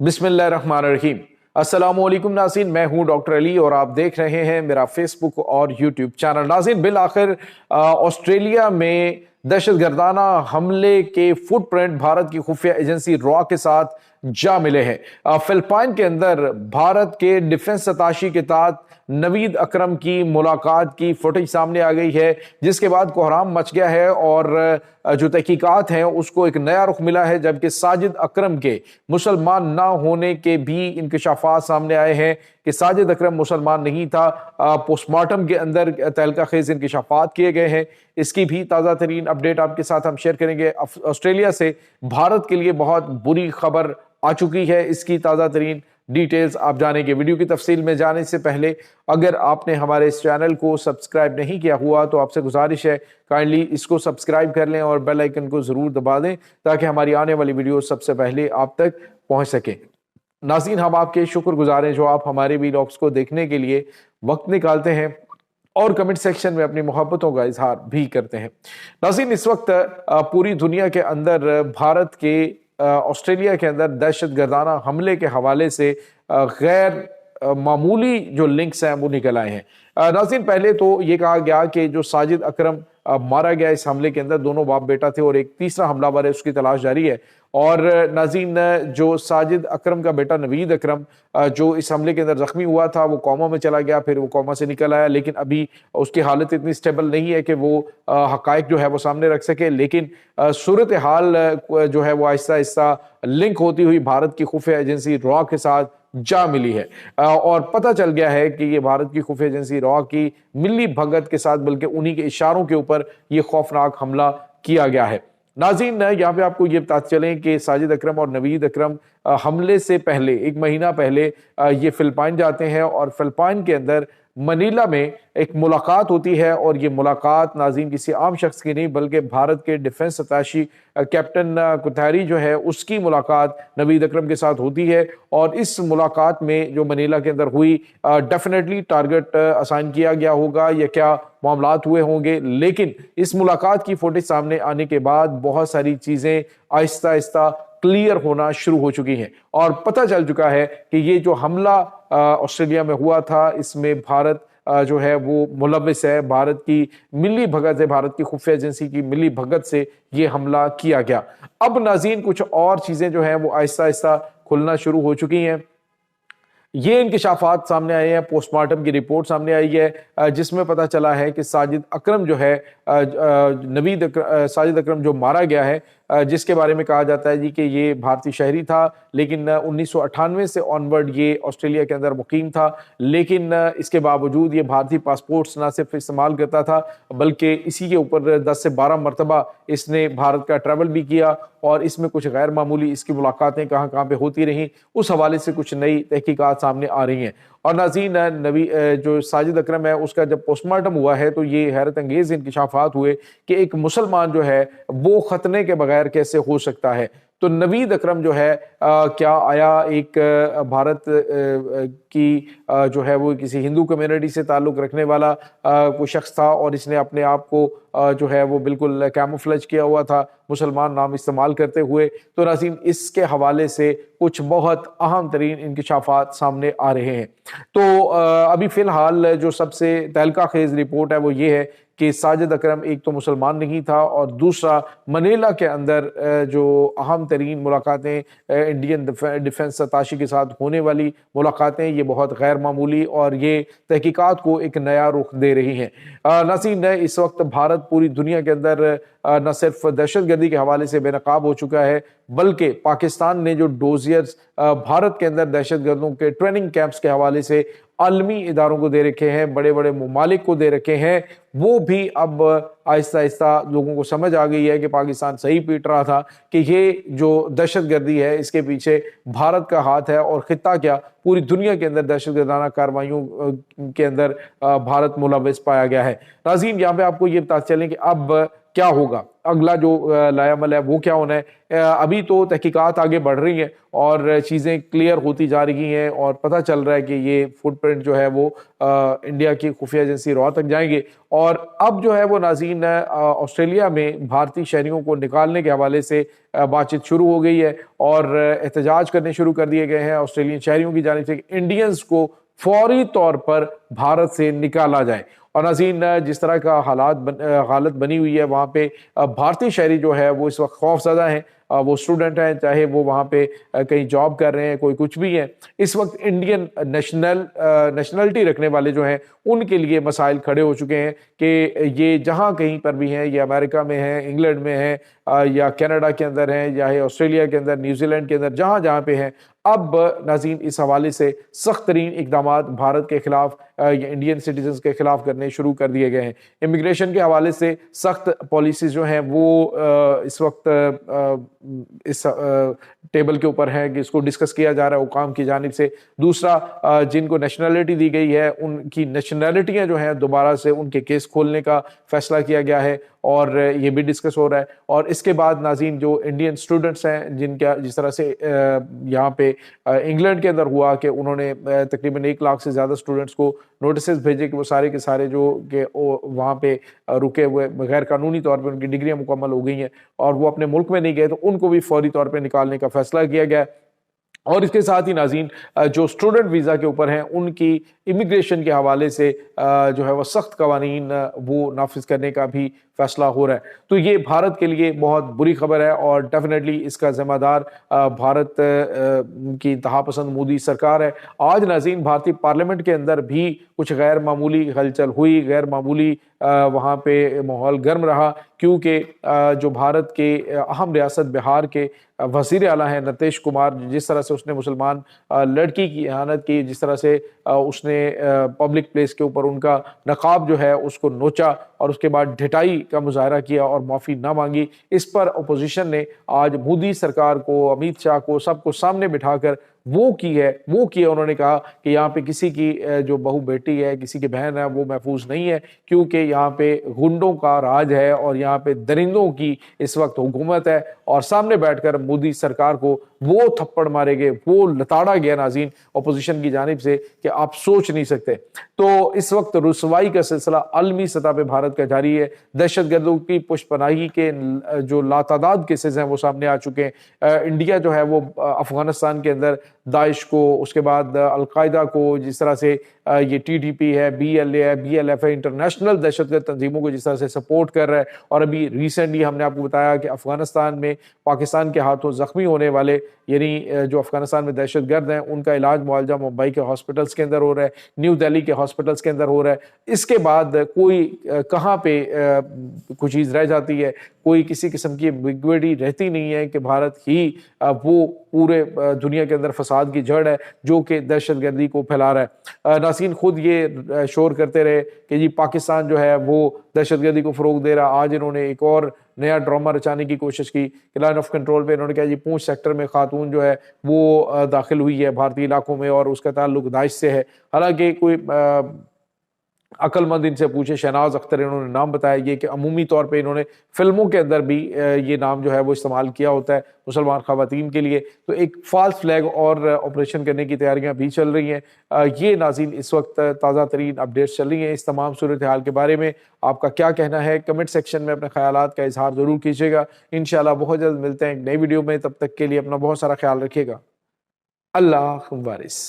बिस्मिल्लाहिर्रहमानिर्रहीम। अस्सलामुअलैकुम नाज़रीन, मैं हूं डॉक्टर अली और आप देख रहे हैं मेरा फेसबुक और यूट्यूब चैनल। नाज़रीन, बिल आखिर ऑस्ट्रेलिया में दहशतगर्दाना हमले के फुटप्रिंट भारत की खुफिया एजेंसी रॉ के साथ जा मिले हैं। फिलिपाइन के अंदर भारत के डिफेंस अताशी के साथ नवीद अकरम की मुलाकात की फुटेज सामने आ गई है, जिसके बाद कोहराम मच गया है और जो तहकीकात हैं उसको एक नया रुख मिला है। जबकि साजिद अकरम के मुसलमान ना होने के भी इंकशाफात सामने आए हैं कि साजिद अकरम मुसलमान नहीं था। पोस्टमार्टम के अंदर तहलका खेज इंकशाफात किए गए हैं। इसकी भी ताज़ा तरीन अपडेट आपके साथ हम शेयर करेंगे। ऑस्ट्रेलिया से भारत के लिए बहुत बुरी खबर आ चुकी है, इसकी ताज़ा तरीन डिटेल्स आप जानेंगे। वीडियो की तफसील में जाने से पहले अगर आपने हमारे इस चैनल को सब्सक्राइब नहीं किया हुआ तो आपसे गुजारिश है काइंडली इसको सब्सक्राइब कर लें और बेल आइकन को ज़रूर दबा दें ताकि हमारी आने वाली वीडियो सबसे पहले आप तक पहुंच सके। नाज़रीन, हम आपके शुक्रगुजार हैं जो आप हमारे वीडियोस को देखने के लिए वक्त निकालते हैं और कमेंट सेक्शन में अपनी मोहब्बतों का इजहार भी करते हैं। नाज़रीन, इस वक्त पूरी दुनिया के अंदर भारत के ऑस्ट्रेलिया के अंदर दहशतगर्दाना हमले के हवाले से गैर मामूली जो लिंक्स हैं वो निकल आए हैं। नाज़रीन, पहले तो ये कहा गया कि जो साजिद अकरम मारा गया इस हमले के अंदर, दोनों बाप बेटा थे और एक तीसरा हमलावर है, उसकी तलाश जारी है। और नाज़रीन, जो साजिद अकरम का बेटा नवीद अकरम जो इस हमले के अंदर जख्मी हुआ था वो कोमा में चला गया, फिर वो कोमा से निकल आया, लेकिन अभी उसकी हालत इतनी स्टेबल नहीं है कि वो हकायक जो है वो सामने रख सके। लेकिन सूरत हाल जो है वो आहिस्ता आहिस्ता लिंक होती हुई भारत की खुफिया एजेंसी रॉ के साथ जा मिली है और पता चल गया है कि ये भारत की खुफिया एजेंसी रॉ की मिली भगत के साथ, बल्कि उन्हीं के इशारों के ऊपर ये खौफनाक हमला किया गया है। नाज़रीन, यहाँ पे आपको ये बताते चलें कि साजिद अकरम और नवीद अकरम हमले से पहले एक महीना पहले ये फिलिपाइन जाते हैं और फिलिपाइन के अंदर मनीला में एक मुलाकात होती है। और ये मुलाकात नाज़रीन किसी आम शख्स की नहीं बल्कि भारत के डिफेंस अताशी कैप्टन कुथैरी जो है उसकी मुलाकात नवीद अकरम के साथ होती है। और इस मुलाकात में जो मनीला के अंदर हुई, डेफिनेटली टारगेट असाइन किया गया होगा या क्या मामलात हुए होंगे, लेकिन इस मुलाकात की फुटेज सामने आने के बाद बहुत सारी चीज़ें आहिस्ता आहिस्ता क्लियर होना शुरू हो चुकी हैं और पता चल चुका है कि ये जो हमला ऑस्ट्रेलिया में हुआ था इसमें भारत जो है वो मुलविस है, भारत की मिली भगत है, भारत की खुफिया एजेंसी की मिली भगत से ये हमला किया गया। अब नाज़रीन, कुछ और चीज़ें जो हैं वो आहिस्ता आहिस्ता खुलना शुरू हो चुकी हैं। ये इंकशाफात सामने आए हैं, पोस्टमार्टम की रिपोर्ट सामने आई है जिसमें पता चला है कि साजिद अकरम जो है साजिद अकरम जो मारा गया है, जिसके बारे में कहा जाता है जी कि ये भारतीय शहरी था, लेकिन 1998 से ऑनवर्ड ये ऑस्ट्रेलिया के अंदर मुकीम था। लेकिन इसके बावजूद ये भारतीय पासपोर्ट्स ना सिर्फ इस्तेमाल करता था बल्कि इसी के ऊपर 10 से 12 मरतबा इसने भारत का ट्रैवल भी किया और इसमें कुछ गैर मामूली इसकी मुलाकातें कहाँ कहाँ पे होती रहीं, उस हवाले से कुछ नई तहकीकात सामने आ रही हैं। और नाज़रीन, जो साजिद अकरम है उसका जब पोस्टमार्टम हुआ है तो ये हैरत अंगेज इंकशाफात हुए कि एक मुसलमान जो है वो खतने के बगैर कैसे हो सकता है। तो नवीद अकरम जो है क्या आया एक भारत की जो है वो किसी हिंदू कम्युनिटी से ताल्लुक़ रखने वाला कोई शख्स था और इसने अपने आप को जो है वो बिल्कुल कैमोफ्लेज किया हुआ था मुसलमान नाम इस्तेमाल करते हुए। तो नाज़रीन, इसके हवाले से कुछ बहुत अहम तरीन इंकशाफात सामने आ रहे हैं। तो अभी फ़िलहाल जो सबसे तहलका खेज रिपोर्ट है वो ये है कि साजिद अकरम एक तो मुसलमान नहीं था और दूसरा मनीला के अंदर जो अहम तरीन मुलाकातें इंडियन डिफेंस अताशी के साथ होने वाली मुलाकातें ये बहुत गैर मामूली और ये तहकीकात को एक नया रुख दे रही हैं। नाज़रीन, इस वक्त भारत पूरी दुनिया के अंदर न सिर्फ दहशतगर्दी के हवाले से बेनकाब हो चुका है बल्कि पाकिस्तान ने जो डोजियर्स भारत के अंदर दहशतगर्दों के ट्रेनिंग कैंप्स के हवाले से आलमी इदारों को दे रखे हैं, बड़े बड़े ममालिक को दे रखे हैं, वो भी अब आहिस्ता आहिस्ता लोगों को समझ आ गई है कि पाकिस्तान सही पीट रहा था कि ये जो दहशतगर्दी है इसके पीछे भारत का हाथ है और खित्ता क्या पूरी दुनिया के अंदर दहशतगर्दाना कार्रवाइयों के अंदर भारत मुलविस पाया गया है। नाज़रीन, यहाँ पे आपको ये बताते चलें कि अब क्या होगा, अगला जो लायामल है वो क्या होना है। अभी तो तहकीकात आगे बढ़ रही हैं और चीज़ें क्लियर होती जा रही हैं और पता चल रहा है कि ये फुटप्रिंट जो है वो इंडिया की खुफिया एजेंसी रॉ तक जाएंगे। और अब जो है वो नाज़रीन ऑस्ट्रेलिया में भारतीय शहरियों को निकालने के हवाले से बातचीत शुरू हो गई है और एहतजाज करने शुरू कर दिए गए हैं ऑस्ट्रेलियन शहरियों की जानिब से कि इंडियंस को फौरी तौर पर भारत से निकाला जाए। और नाज़रीन जिस तरह का हालत बनी हुई है वहाँ पे भारतीय शहरी जो है वो इस वक्त खौफज़दा हैं। वो स्टूडेंट हैं, चाहे वो वहाँ पे कहीं जॉब कर रहे हैं, कोई कुछ भी है, इस वक्त इंडियन नेशनलिटी रखने वाले जो हैं उनके लिए मसाइल खड़े हो चुके हैं कि ये जहाँ कहीं पर भी हैं, ये अमेरिका में हैं, इंग्लैंड में हैं या कनाडा के अंदर हैं, या ऑस्ट्रेलिया के अंदर, न्यूजीलैंड के अंदर, जहाँ जहाँ पे हैं, अब नाज़रीन इस हवाले से सख्त तरीन इकदाम भारत के खिलाफ या इंडियन सिटीजन्स के खिलाफ करने शुरू कर दिए गए हैं। इमिग्रेशन के हवाले से सख्त पॉलिसीज जो हैं वो इस वक्त इस टेबल के ऊपर है कि इसको डिस्कस किया जा रहा है हुकाम की जानिब से। दूसरा, जिनको नेशनलिटी दी गई है उनकी नेशनलिटियां जो हैं दोबारा से उनके केस खोलने का फैसला किया गया है और ये भी डिस्कस हो रहा है। और इसके बाद नाज़रीन जो इंडियन स्टूडेंट्स हैं जिनका जिस तरह से यहाँ पे इंग्लैंड के अंदर हुआ कि उन्होंने तकरीबन 1 लाख से ज़्यादा स्टूडेंट्स को नोटिस भेजे कि वो सारे के सारे जो कि वहाँ पे रुके हुए गैर कानूनी तौर पे उनकी डिग्रियाँ मुकम्मल हो गई हैं और वो अपने मुल्क में नहीं गए, तो उनको भी फौरी तौर पे निकालने का फैसला किया गया। और इसके साथ ही नाज़रीन जो स्टूडेंट वीज़ा के ऊपर हैं उनकी इमिग्रेशन के हवाले से जो है वह सख्त कवानीन वो नाफिज करने का भी फैसला हो रहा है। तो ये भारत के लिए बहुत बुरी खबर है और डेफिनेटली इसका जिम्मेदार भारत की इंतहा पसंद मोदी सरकार है। आज नाज़रीन भारतीय पार्लियामेंट के अंदर भी कुछ गैर मामूली हलचल हुई, गैर मामूली वहाँ पे माहौल गर्म रहा, क्योंकि जो भारत के अहम रियासत बिहार के वज़ीर आला हैं नीतीश कुमार, जिस तरह से उसने मुसलमान लड़की की इहानत की, जिस तरह से उसने पब्लिक प्लेस के ऊपर उनका नकाब जो है उसको नोचा और उसके बाद ढिठाई का मुजाहरा किया और माफ़ी ना मांगी, इस पर अपोजिशन ने आज मोदी सरकार को, अमित शाह को, सबको सामने बिठाकर वो किया। उन्होंने कहा कि यहाँ पे किसी की जो बहू बेटी है, किसी की बहन है, वो महफूज नहीं है, क्योंकि यहाँ पे गुंडों का राज है और यहाँ पे दरिंदों की इस वक्त हुकूमत है। और सामने बैठकर मोदी सरकार को वो थप्पड़ मारे गए, वो लताड़ा गया नाज़रीन अपोजिशन की जानिब से कि आप सोच नहीं सकते। तो इस वक्त रुसवाई का सिलसिला आलमी सतह पे भारत का जारी है। दहशतगर्दों की पुष्पनाही के जो लातादाद केसेस हैं वो सामने आ चुके हैं। इंडिया जो है वो अफगानिस्तान के अंदर दाइश को, उसके बाद अलकायदा को, जिस तरह से ये टीटीपी है, बीएलए है, बीएलएफ है, इंटरनेशनल दहशतगर्द तंजीमों को जिस तरह से सपोर्ट कर रहा है। और अभी रिसेंटली हमने आपको बताया कि अफगानिस्तान में पाकिस्तान के हाथों जख्मी होने वाले, यानी जो अफगानिस्तान में दहशतगर्द हैं, उनका इलाज मुआवजा मुंबई के हॉस्पिटल्स के अंदर हो रहा है, न्यू दिल्ली के हॉस्पिटल्स के अंदर हो रहा है। इसके बाद कोई कहाँ पे कुछ चीज़ रह जाती है, कोई किसी किस्म की एम्बिग्विटी रहती नहीं है कि भारत ही वो पूरे दुनिया के अंदर फसाद की जड़ है जो कि दहशतगर्दी को फैला रहा है। नासीन खुद ये शोर करते रहे कि जी पाकिस्तान जो है वो दहशतगर्दी को फ़रोग दे रहा। आज इन्होंने एक और नया ड्रामा रचाने की कोशिश की, लाइन ऑफ कंट्रोल पे इन्होंने कहा जी पूंछ सेक्टर में खातून जो है वो दाखिल हुई है भारतीय इलाकों में और उसका ताल्लुक दाइश से है। हालांकि कोई अक्लमंद इनसे पूछे, शहनाज अख्तर इन्होंने नाम बताया ये कि अमूमी तौर पे इन्होंने फिल्मों के अंदर भी ये नाम जो है वो इस्तेमाल किया होता है मुसलमान ख़वातीन के लिए। तो एक फ़ाल्स फ्लैग और ऑपरेशन करने की तैयारियां भी चल रही हैं। ये नाज़रीन इस वक्त ताज़ा तरीन अपडेट्स चल रही हैं। इस तमाम सूरत हाल के बारे में आपका क्या कहना है, कमेंट सेक्शन में अपने ख्यालात का इजहार ज़रूर कीजिएगा। इंशाल्लाह बहुत जल्द मिलते हैं एक नई वीडियो में, तब तक के लिए अपना बहुत सारा ख्याल रखिएगा। अल्लाह वारिस।